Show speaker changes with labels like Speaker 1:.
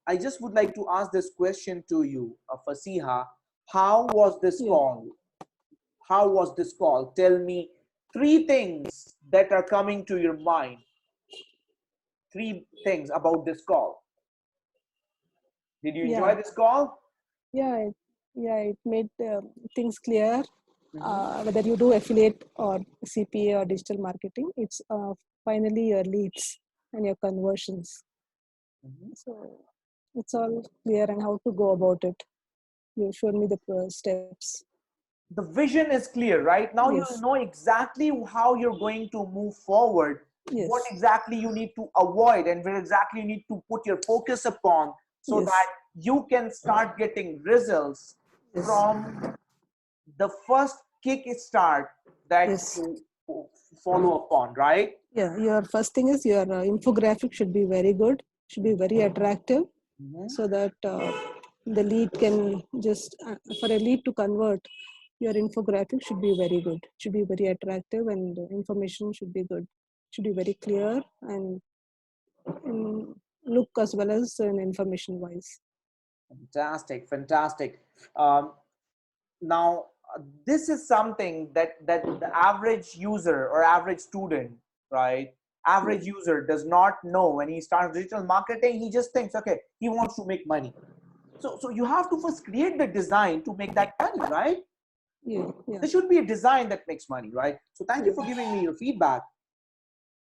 Speaker 1: I just would like to ask this question to you, Fasiha. How was this
Speaker 2: Yeah.
Speaker 1: call? How was this call? Tell me three things that are coming to your mind. Three things about this call. Did you
Speaker 2: Yeah.
Speaker 1: enjoy this call?
Speaker 2: Yeah. Yeah. It made things clear.
Speaker 1: Mm-hmm.
Speaker 2: Whether you do affiliate or CPA or digital marketing, it's finally your leads and your conversions.
Speaker 1: Mm-hmm.
Speaker 2: So it's all clear and how to go about it. You showed me the steps.
Speaker 1: The vision is clear, right? Now you
Speaker 2: Yes.
Speaker 1: know exactly how you're going to move forward, what
Speaker 2: Yes.
Speaker 1: exactly you need to avoid, and where exactly you need to put your focus upon so that
Speaker 2: Yes.
Speaker 1: you can start getting results
Speaker 2: Yes.
Speaker 1: from the first kick start that
Speaker 2: Yes.
Speaker 1: you follow upon, right?
Speaker 2: Yeah. Your first thing is your infographic should be very good, should be very attractive,
Speaker 1: Mhm.
Speaker 2: so that the lead can just, for a lead to convert, your infographic should be very good, should be very attractive, and the information should be good, should be very clear and in look as well as in information wise.
Speaker 1: Fantastic, fantastic. Um, now, this is something that the average user or average student, right?
Speaker 2: Yeah.
Speaker 1: Average user does not know when he starts digital marketing. He just thinks, okay, he wants to make money. So you have to first create the design to make that money, right?
Speaker 2: Yeah. Yeah.
Speaker 1: There should be a design that makes money, right? So thank you
Speaker 2: Yeah.
Speaker 1: for giving me your feedback.